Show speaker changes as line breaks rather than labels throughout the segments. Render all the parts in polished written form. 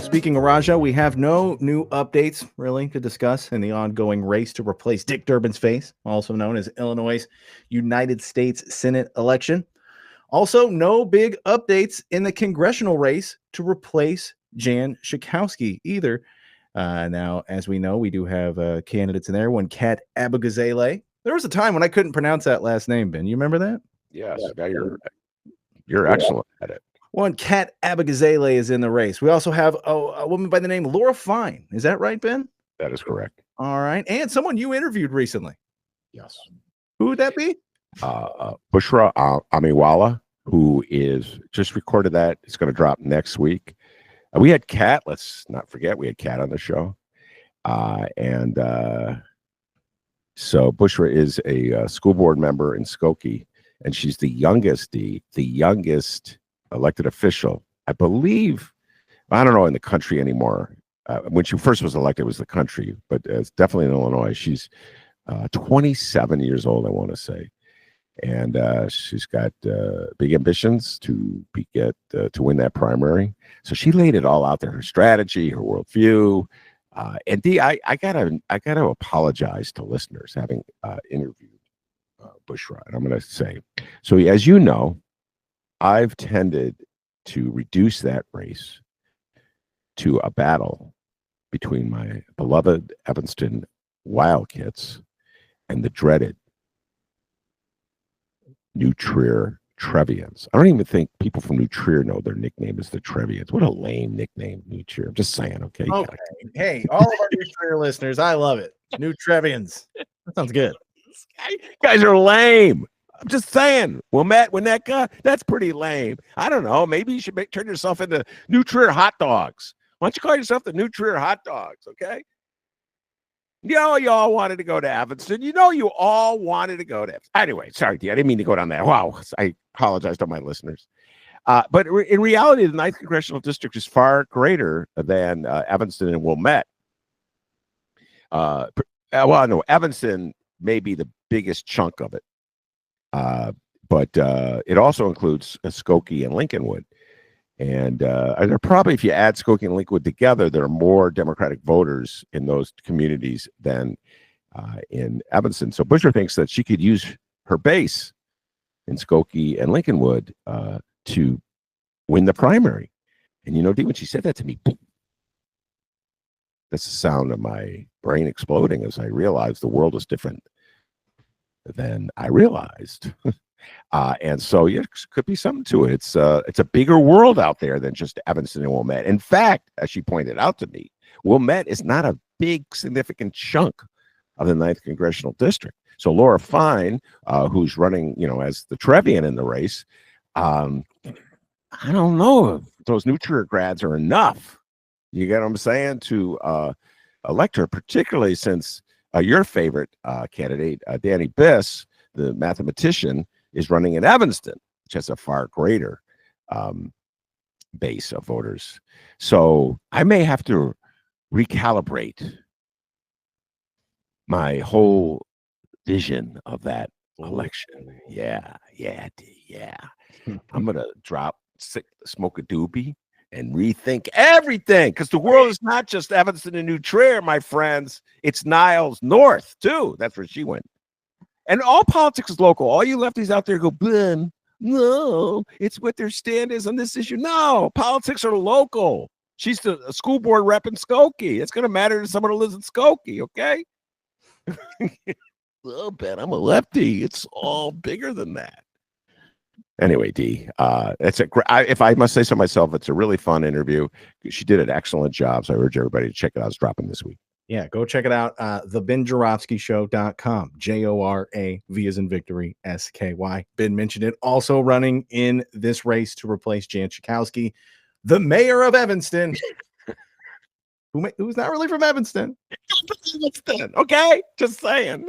Speaking of Raja, we have no new updates really to discuss in the ongoing race to replace Dick Durbin's face, also known as Illinois' United States Senate election. Also, no big updates in the congressional race to replace Jan Schakowsky either. Now, as we know, we do have candidates in there. One, Kat Abughazaleh. There was a time when I couldn't pronounce that last name, Ben. You remember that?
Yes, you're excellent at it.
One, Kat Abughazaleh is in the race. We also have a woman by the name Laura Fine. Is that right, Ben?
That is correct.
All right. And someone you interviewed recently.
Yes.
Who would that be?
Bushra Amiwala, who is just recorded that. It's going to drop next week. We had Kat. Let's not forget, we had Kat on the show. So Bushra is a school board member in Skokie, and she's the youngest elected official, I believe. I don't know in the country anymore. When she first was elected, it was the country, but it's definitely in Illinois. She's 27 years old, I want to say, and she's got big ambitions to win that primary. So she laid it all out there: her strategy, her worldview. And Dee, I gotta apologize to listeners having interviewed Bushra, and I'm going to say, so as you know, I've tended to reduce that race to a battle between my beloved Evanston Wildcats and the dreaded New Trier Trevians. I don't even think people from New Trier know their nickname is the Trevians. What a lame nickname, New Trier. I'm just saying, okay?
Okay. Hey, all of our New Trier listeners, I love it. New Trevians. That sounds good.
Guys are lame. I'm just saying, Wilmette, when that guy, that's pretty lame. I don't know. Maybe you should turn yourself into New Trier hot dogs. Why don't you call yourself the New Trier hot dogs, okay? You know, you all wanted to go to Evanston. You know, you all wanted to go to Evanston. Anyway, sorry, D, I didn't mean to go down that. Wow, I apologize to my listeners. But in reality, the 9th Congressional District is far greater than Evanston and Wilmette. Well, no, Evanston may be the biggest chunk of it. But it also includes Skokie and Lincolnwood. And there probably, if you add Skokie and Lincolnwood together, there are more Democratic voters in those communities than in Evanston. So Bushra thinks that she could use her base in Skokie and Lincolnwood to win the primary. And, you know, Dee, when she said that to me, boom, that's the sound of my brain exploding as I realized the world is different than I realized. And so yeah, could be something to it. It's a bigger world out there than just Evanston and Wilmette. In fact, as she pointed out to me, Wilmette is not a big, significant chunk of the 9th Congressional District. So Laura Fine, who's running, you know, as the Trevian in the race, I don't know if those New Trier grads are enough. You get what I'm saying? To elect her, particularly since your favorite candidate, Danny Biss, the mathematician, is running in Evanston, which has a far greater base of voters. So I may have to recalibrate my whole vision of that election. Yeah. I'm going to smoke a doobie and rethink everything, because the world is not just Evanston and New Trier, my friends. It's Niles North, too. That's where she went. And all politics is local. All you lefties out there go, blum. No, it's what their stand is on this issue. No, politics are local. She's the school board rep in Skokie. It's going to matter to someone who lives in Skokie, okay? Well, Ben, I'm a lefty. It's all bigger than that. Anyway, Dee, it's if I must say so myself, it's a really fun interview. She did an excellent job, so I urge everybody to check it out. It's dropping this week.
Yeah, go check it out. TheBenJoravskyShow.com. JORAV as in victory, SKY. Ben mentioned it. Also running in this race to replace Jan Schakowsky, the mayor of Evanston, who's not really from Evanston.
Okay, just saying.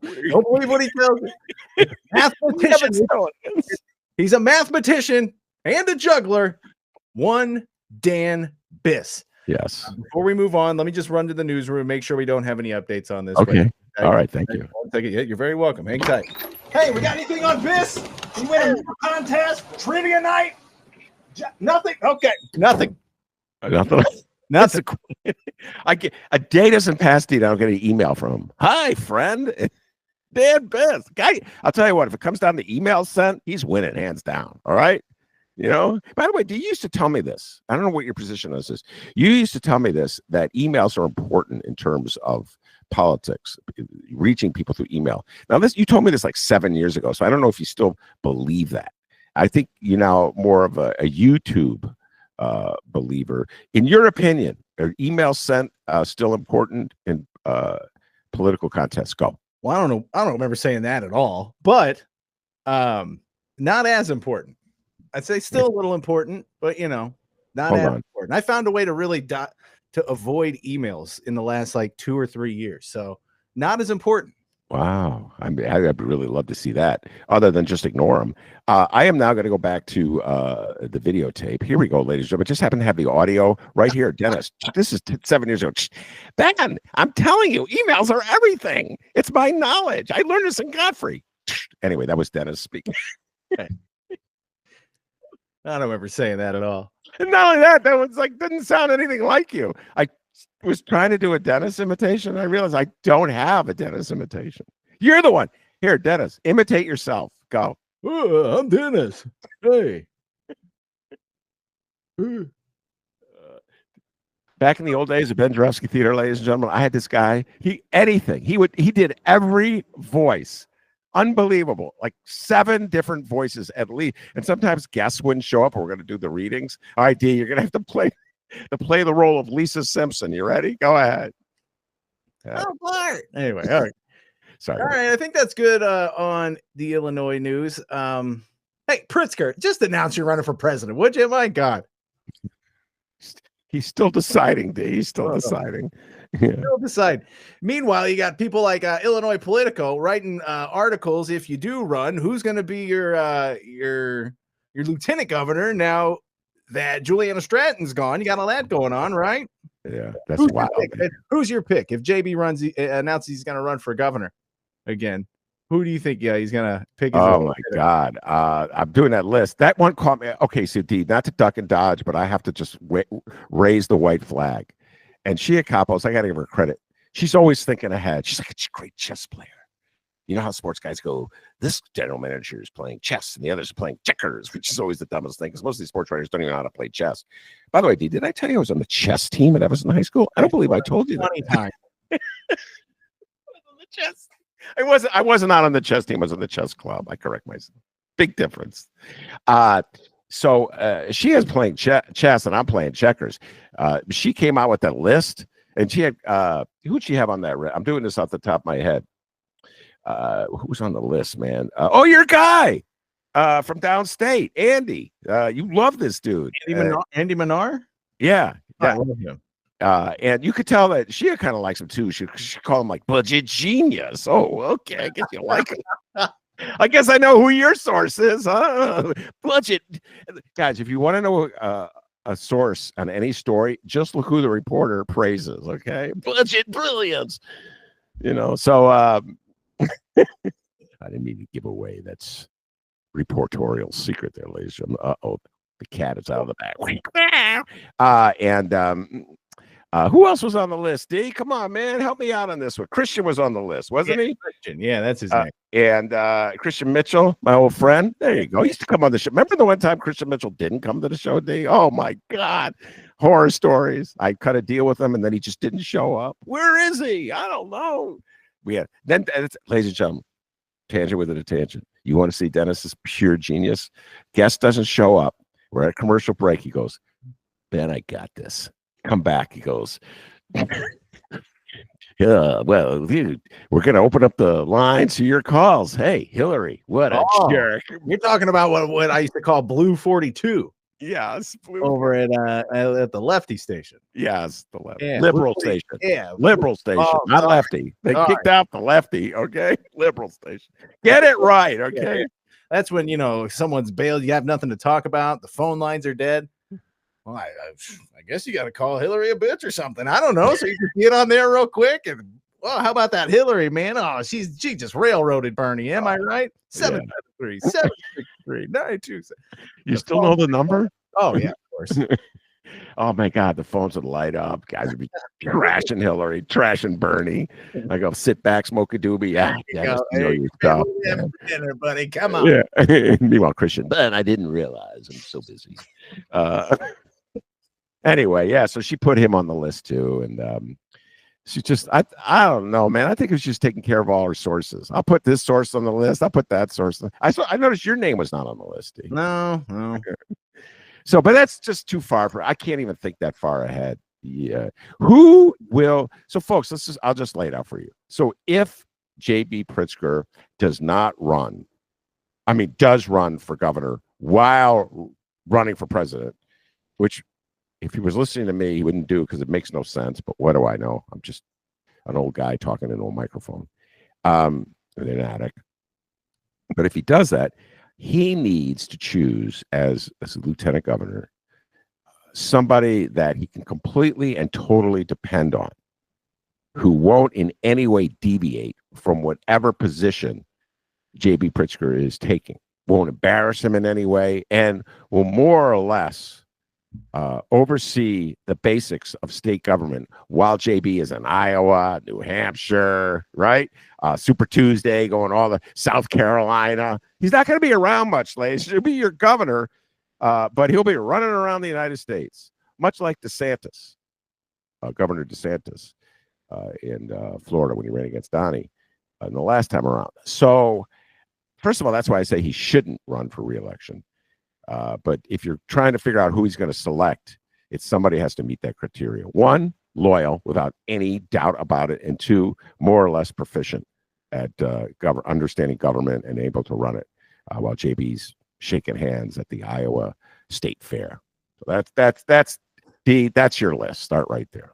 Don't believe what he tells you. Mathematician. He's a mathematician and a juggler. One Dan Biss.
Yes.
Before we move on, let me just run to the newsroom, make sure we don't have any updates on this.
Okay. All right, thank you.
You're very welcome. Hang tight. Hey, we got anything on this? You win a new contest, trivia night? Nothing. Okay, nothing.
Nothing.
Nothing.
I get a day doesn't pass, I don't get an email from him. Hi, friend. Dan Best. Guy, I'll tell you what, if it comes down to emails sent, he's winning hands down. All right. You know, by the way, you used to tell me this. I don't know what your position on this is. You used to tell me this, that emails are important in terms of politics, reaching people through email. Now, you told me this like 7 years ago, so I don't know if you still believe that. I think you're now more of a YouTube believer. In your opinion, are emails sent still important in political contests? Go.
Well, I don't know. I don't remember saying that at all, but not as important. I'd say still a little important, but not as important. I found a way to really to avoid emails in the last like 2 or 3 years. So not as important.
Wow. I'd really love to see that other than just ignore them. I am now going to go back to the videotape. Here we go, ladies and gentlemen. Just happen to have the audio right here. Dennis, this is 7 years ago. Ben, I'm telling you, emails are everything. It's my knowledge. I learned this in Godfrey. Anyway, that was Dennis speaking.
I don't remember saying that at all.
And not only that, that was like, didn't sound anything like you. I was trying to do a Dennis imitation. I realized I don't have a Dennis imitation. You're the one. Here, Dennis, imitate yourself. Go.
I'm Dennis. Hey.
Back in the old days of Ben Jarofsky Theater, ladies and gentlemen, I had this guy. He did every voice. Unbelievable, like 7 different voices at least, and sometimes guests wouldn't show up. We're going to do the readings. All right, D, you're going to have to play the role of Lisa Simpson. You ready? Go ahead.
Bart. Anyway, all right.
Sorry.
All right, I think that's good on the Illinois news. Hey, Pritzker, just announce you're running for president, would you? My God.
He's still deciding, D. He's still deciding. Yeah.
Still decide. Meanwhile, you got people like Illinois Politico writing articles. If you do run, who's going to be your lieutenant governor now that Juliana Stratton's gone? You got all that going on, right?
Yeah, that's wild.
Who's your pick? If JB announces he's going to run for governor again, who do you think? Yeah, he's going to pick.
Oh my God, I'm doing that list. That one caught me. Okay, so D, not to duck and dodge, but I have to just raise the white flag. And Shia Kapos, I got to give her credit. She's always thinking ahead. She's like a great chess player. You know how sports guys go, this general manager is playing chess and the others are playing checkers, which is always the dumbest thing because most of these sports writers don't even know how to play chess. By the way, did I tell you I was on the chess team at Everson High School? I don't believe I told you that.
20 times.
I wasn't out on the chess team. I was on the chess club. I correct myself. Big difference. So she is playing chess and I'm playing checkers. She came out with that list and she had who'd she have on that? I'm doing this off the top of my head. Who's on the list, man? Your guy from downstate, Andy. You love this dude.
Andy Minar?
Yeah.
I love him.
And you could tell that she kind of likes him too. She called him like budget genius. Oh, okay. I guess you like him. I guess I know who your source is, huh? Budget. Guys, if you want to know a source on any story, just look who the reporter praises, okay? Budget brilliance. So I didn't mean to give away that's reportorial secret there, ladies and gentlemen. Uh-oh, the cat is out of the bag. Who else was on the list? D, come on, man, help me out on this one. Christian was on the list, wasn't he?
Christian, yeah, that's his name.
And Christian Mitchell, my old friend. There you go. He used to come on the show. Remember the one time Christian Mitchell didn't come to the show, D? Oh my God, horror stories. I cut a deal with him, and then he just didn't show up. Where is he? I don't know. Then, ladies and gentlemen, tangent within a tangent. You want to see Dennis's pure genius? Guest doesn't show up. We're at a commercial break. He goes, Ben, I got this. Come back. He goes, yeah, well, dude, we're going to open up the lines to your calls. Hey, Hillary, what a jerk.
You're talking about what I used to call Blue 42.
Yes,
over at the lefty station.
Yes, the lefty.
Yeah,
liberal station.
Yeah,
liberal station, not lefty. They kicked out the lefty. Okay, liberal station. Get it right. Okay,
that's when someone's bailed. You have nothing to talk about. The phone lines are dead. Well, I guess you got to call Hillary a bitch or something. I don't know. So you can get on there real quick and Oh, how about that Hillary, man? Oh, she just railroaded Bernie. Am I right? 773, 763, 92.
You still know the number?
Oh, yeah, of course.
Oh my God, the phones would light up. Guys would be trashing Hillary, trashing Bernie. I go, sit back, smoke a doobie. Yeah, just know your stuff.
Dinner, buddy. Come on.
Yeah. Meanwhile, Christian, but I didn't realize I'm so busy. Anyway, yeah. So she put him on the list too, and she just, I don't know, man. I think it was just taking care of all her sources. I'll put this source on the list. I'll put that source. I noticed your name was not on the list. Steve.
No.
So, but that's just too far for. I can't even think that far ahead. Yeah. Who will? So, folks, I'll just lay it out for you. So, if J.B. Pritzker does run for governor while running for president, which, if he was listening to me, he wouldn't do because it makes no sense. But what do I know? I'm just an old guy talking into a microphone in an attic. But if he does that, he needs to choose as a lieutenant governor somebody that he can completely and totally depend on, who won't in any way deviate from whatever position J.B. Pritzker is taking, won't embarrass him in any way, and will more or less oversee the basics of state government while JB is in Iowa, New Hampshire, right? Super Tuesday, going all the South Carolina. He's not going to be around much, ladies. He'll be your governor, but he'll be running around the United States, much like DeSantis, Governor DeSantis in Florida when he ran against Donnie in the last time around. So, first of all, that's why I say he shouldn't run for re-election. But if you're trying to figure out who he's going to select, it's somebody has to meet that criteria. One, loyal without any doubt about it. And two, more or less proficient at understanding government and able to run it while JB's shaking hands at the Iowa State Fair. So that's your list. Start right there.